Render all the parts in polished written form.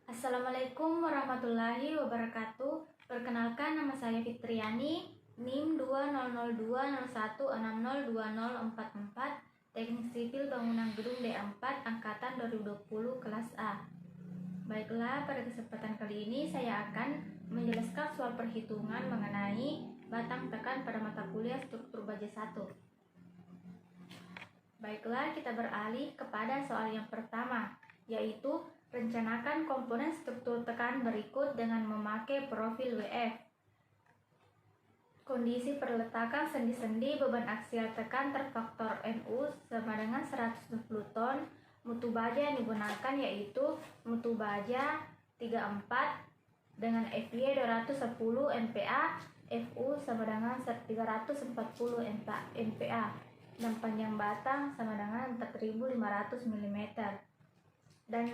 Assalamualaikum warahmatullahi wabarakatuh. Perkenalkan, nama saya Fitriani, NIM 20021602044, Teknik Sipil Bangunan Gedung D4 Angkatan 2020 kelas A. Baiklah, pada kesempatan kali ini saya akan menjelaskan soal perhitungan mengenai batang tekan pada mata kuliah struktur baja 1. Baiklah, kita beralih kepada soal yang pertama, yaitu rencanakan komponen struktur tekan berikut dengan memakai profil WF. Kondisi perletakan sendi-sendi beban aksial tekan terfaktor NU sama dengan 120 ton. Mutu baja yang digunakan yaitu mutu baja 34 dengan FY 210 MPa, FU sama dengan 340 MPa, dan panjang batang sama dengan 4500 mm. Dan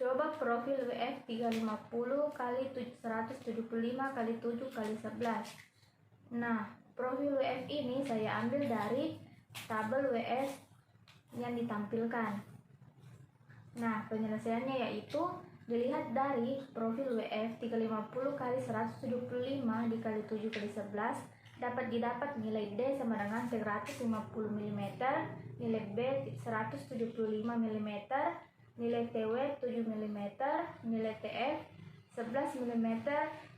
coba profil WF 350 kali 175 kali 7 kali 11. Nah, profil WF ini saya ambil dari tabel WF yang ditampilkan. Nah, penyelesaiannya yaitu dilihat dari profil WF 350 kali 175 dikali 7 kali 11 dapat nilai D sama dengan 350 mm, nilai B 175 mm, nilai TW 7 mm, nilai TF 11 mm,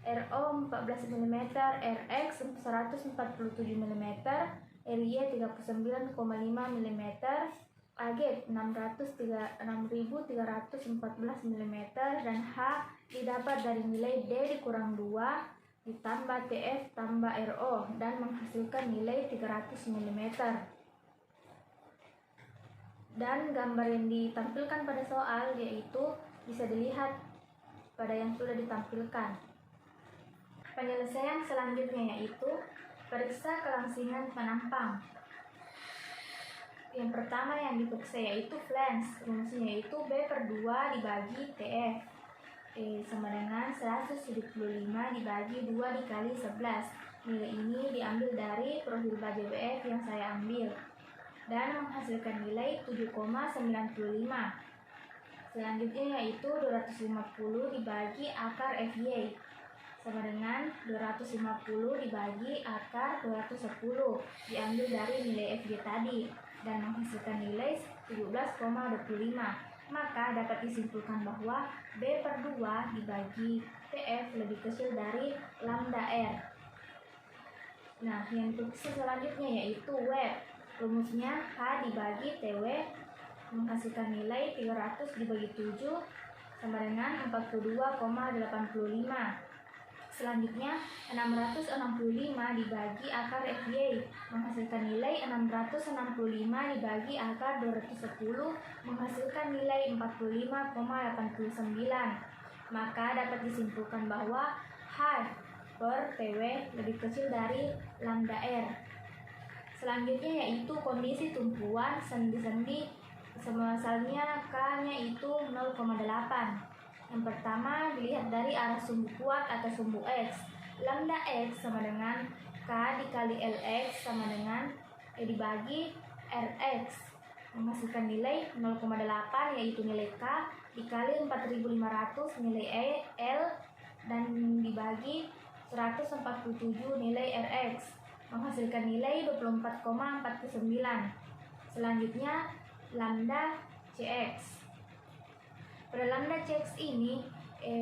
RO 14 mm, RX 147 mm, RY 39,5 mm, AG 6314 mm, dan H didapat dari nilai D dikurang 2 ditambah TF tambah RO dan menghasilkan nilai 300 mm. Dan gambar yang ditampilkan pada soal yaitu bisa dilihat pada yang sudah ditampilkan. Penyelesaian selanjutnya yaitu periksa kelangsingan penampang. Yang pertama yang diperiksa yaitu flange. Rumusnya yaitu B/2 dibagi TF sama dengan 175 dibagi 2 dikali 11. Nilai ini diambil dari profil baja WF yang saya ambil dan menghasilkan nilai 7,95. Selanjutnya yaitu 250 dibagi akar FY sama dengan 250 dibagi akar 210 diambil dari nilai FY tadi dan menghasilkan nilai 17,25. Maka dapat disimpulkan bahwa B/2 dibagi TF lebih kecil dari lambda R. Nah, yang selanjutnya yaitu W. Rumusnya H dibagi TW menghasilkan nilai 300 dibagi 7 sama dengan 42,85. Selanjutnya 665 dibagi akar FY menghasilkan nilai 665 dibagi akar 210 menghasilkan nilai 45,89. Maka dapat disimpulkan bahwa H per TW lebih kecil dari lambda R. Selanjutnya yaitu kondisi tumpuan sendi-sendi misalnya K-nya itu 0,8. Yang pertama dilihat dari arah sumbu kuat atau sumbu X. Lambda X sama dengan K dikali LX sama dengan dibagi RX menghasilkan nilai 0,8 yaitu nilai K dikali 4500 nilai L dan dibagi 147 nilai RX menghasilkan nilai 24,49. Selanjutnya lambda CX. Pada lambda CX ini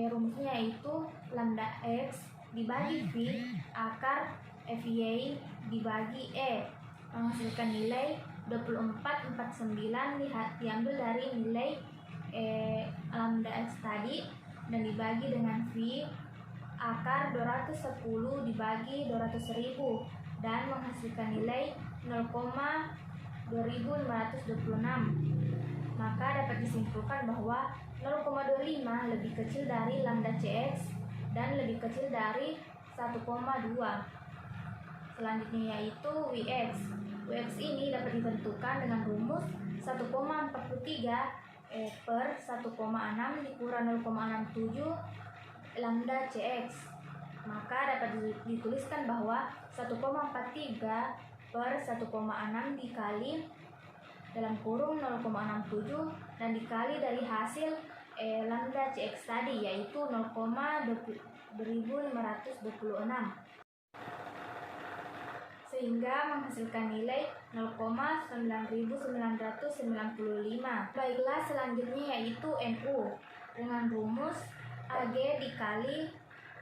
rumusnya yaitu lambda X dibagi V akar FY dibagi E menghasilkan nilai 2449 diambil dari nilai lambda X tadi dan dibagi dengan V akar 210 dibagi 200.000 dan menghasilkan nilai 0,2526. Maka dapat disimpulkan bahwa 0,25 lebih kecil dari lambda CX dan lebih kecil dari 1,2. Selanjutnya yaitu WX. WX ini dapat ditentukan dengan rumus 1,43 per 1,6 dikurang 0,67 lambda CX. Maka dapat dituliskan bahwa 1,43 per 1,6 dikali dalam kurung 0,67 dan dikali dari hasil lambda Cx tadi, yaitu 0,2526, sehingga menghasilkan nilai 0,9995. Baiklah, selanjutnya yaitu NU dengan rumus AG dikali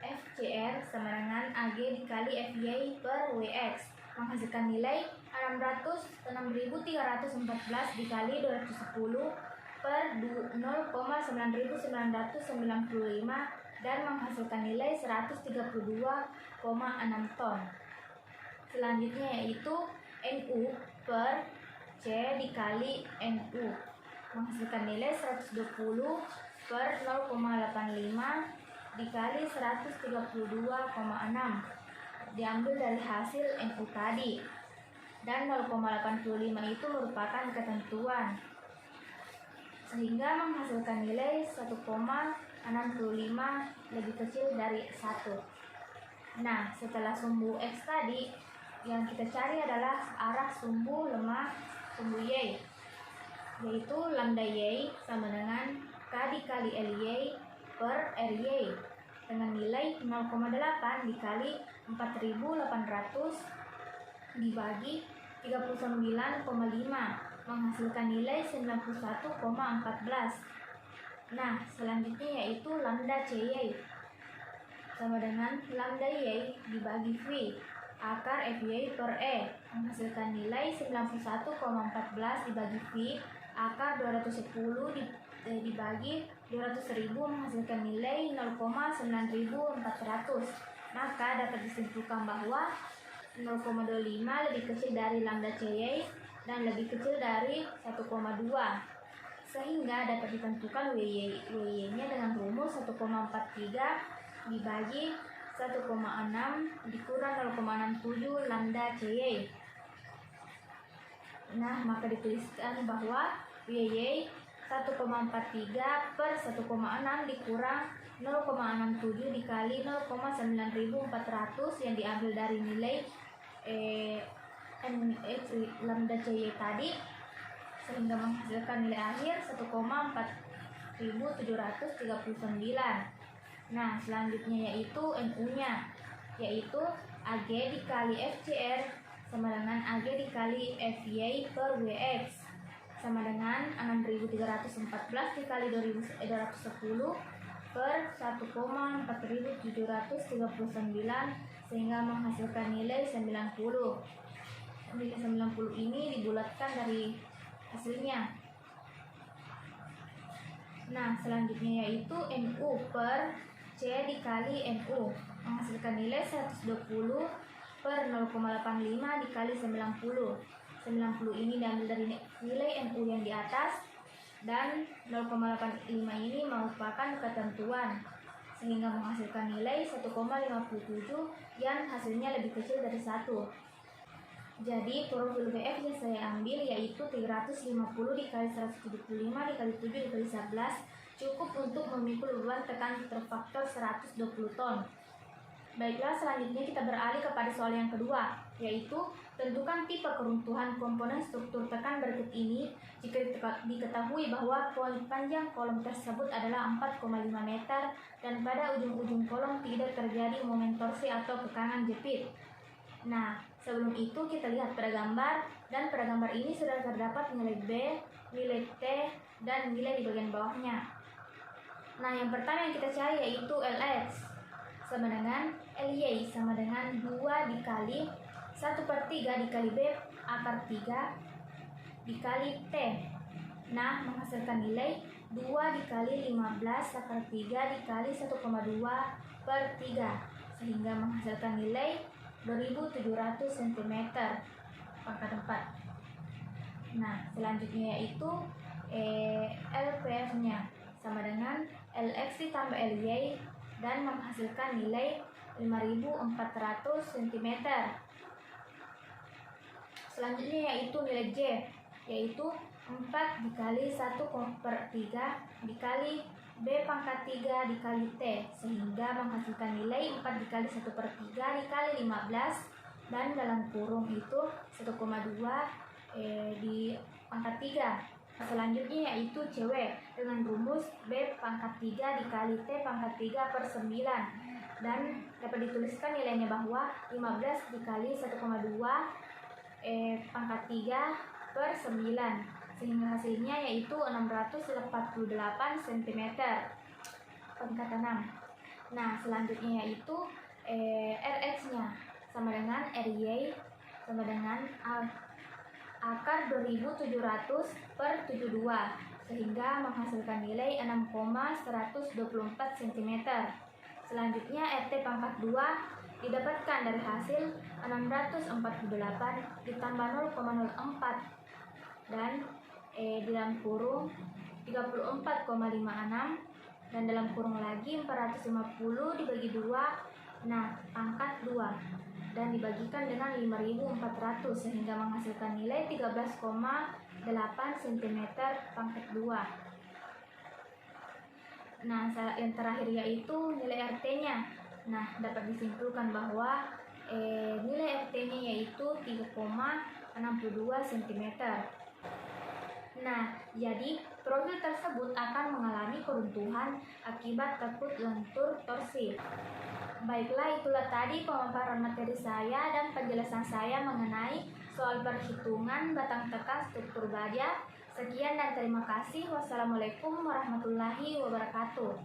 FCR sama dengan AG dikali FY per WX, menghasilkan nilai 60314 dikali 210 per 0,9995 dan menghasilkan nilai 132,6 ton. Selanjutnya yaitu NU per C dikali NU, menghasilkan nilai 120 per 0,85 dikali 132,6, diambil dari hasil NU tadi, dan 0,85 itu merupakan ketentuan, sehingga menghasilkan nilai 1,65 lebih kecil dari 1. Nah, setelah sumbu X tadi, yang kita cari adalah arah sumbu lemah sumbu Y, yaitu lambda Y sama dengan K dikali LY per RY dengan nilai 0,8 dikali 4800 dibagi 39,5, menghasilkan nilai 91,14. Nah, selanjutnya yaitu lambda CY sama dengan lambda Y dibagi V akar FY per E, menghasilkan nilai 91,14 dibagi V akar 210 dibagi 200.000, menghasilkan nilai 0,9400. Maka dapat disimpulkan bahwa 0,25 lebih kecil dari lambda CY dan lebih kecil dari 1,2, sehingga dapat ditentukan WY-nya dengan rumus 1,43 dibagi 1,6 dikurang 0,67 lambda CY. Nah, maka dituliskan bahwa WY 1,43 per 1,6 dikurang 0,67 dikali 0,9400 yang diambil dari nilai lambda CY tadi, sehingga menghasilkan nilai akhir 1,4739. Nah, selanjutnya yaitu NU-nya, yaitu AG dikali FCR sama dengan AG dikali FY per WX sama dengan 6.314 dikali 210 per 1,4739, sehingga menghasilkan nilai 90. Nilai 90 ini dibulatkan dari hasilnya. Nah, selanjutnya yaitu NU per C dikali NU, menghasilkan nilai 120 per 0,85 dikali 90. 90 ini diambil dari nilai NU yang di atas, dan 0,85 ini merupakan ketentuan, sehingga menghasilkan nilai 1,57 yang hasilnya lebih kecil dari 1. Jadi profil WF yang saya ambil yaitu 350 dikali 175 dikali 7 dikali 11 cukup untuk memikul beban tekan terfaktor 120 ton. Baiklah, selanjutnya kita beralih kepada soal yang kedua, yaitu tentukan tipe keruntuhan komponen struktur tekan berikut ini jika diketahui bahwa panjang kolom tersebut adalah 4,5 meter dan pada ujung-ujung kolom tidak terjadi momen torsi atau kekangan jepit. Nah, sebelum itu kita lihat pada gambar, dan pada gambar ini sudah terdapat nilai B, nilai T, dan nilai di bagian bawahnya. Nah, yang pertama yang kita cari yaitu LX sama dengan LY sama dengan 2 dikali 1/3 dikali B akar 3 dikali T. Nah, menghasilkan nilai 2 dikali 15 akar 3 dikali 1,2/3, sehingga menghasilkan nilai 2700 cm pangkat 4. Nah, selanjutnya yaitu LPF-nya sama dengan LX ditambah LY dan menghasilkan nilai 5400 cm. Selanjutnya yaitu nilai J, yaitu 4 dikali 1/3 dikali B pangkat 3 dikali T, sehingga menghasilkan nilai 4 dikali 1/3 dikali 15, dan dalam kurung itu 1,2 di pangkat 3. Selanjutnya yaitu CW dengan rumus B pangkat 3 dikali T pangkat 3 per 9, dan dapat dituliskan nilainya bahwa 15 dikali 1,2 pangkat 3 per 9, sehingga hasilnya yaitu 648 cm pangkat 6. Nah, selanjutnya yaitu RH-nya sama dengan RY sama dengan akar 2700 per 72, sehingga menghasilkan nilai 6,124 cm. Selanjutnya RT pangkat 2 didapatkan dari hasil 648 ditambah 0,04 dan di dalam kurung 34,56 dan dalam kurung lagi 450 dibagi 2, nah pangkat 2, dan dibagikan dengan 5.400 sehingga menghasilkan nilai 13,8 cm pangkat 2. Nah, yang terakhir yaitu nilai RT-nya. Nah, dapat disimpulkan bahwa nilai RT-nya yaitu 3,62 cm. Nah, jadi profil tersebut akan mengalami keruntuhan akibat takut lentur torsi. Baiklah, itulah tadi pemaparan materi saya dan penjelasan saya mengenai soal perhitungan batang tekan struktur baja. Sekian dan terima kasih. Wassalamualaikum warahmatullahi wabarakatuh.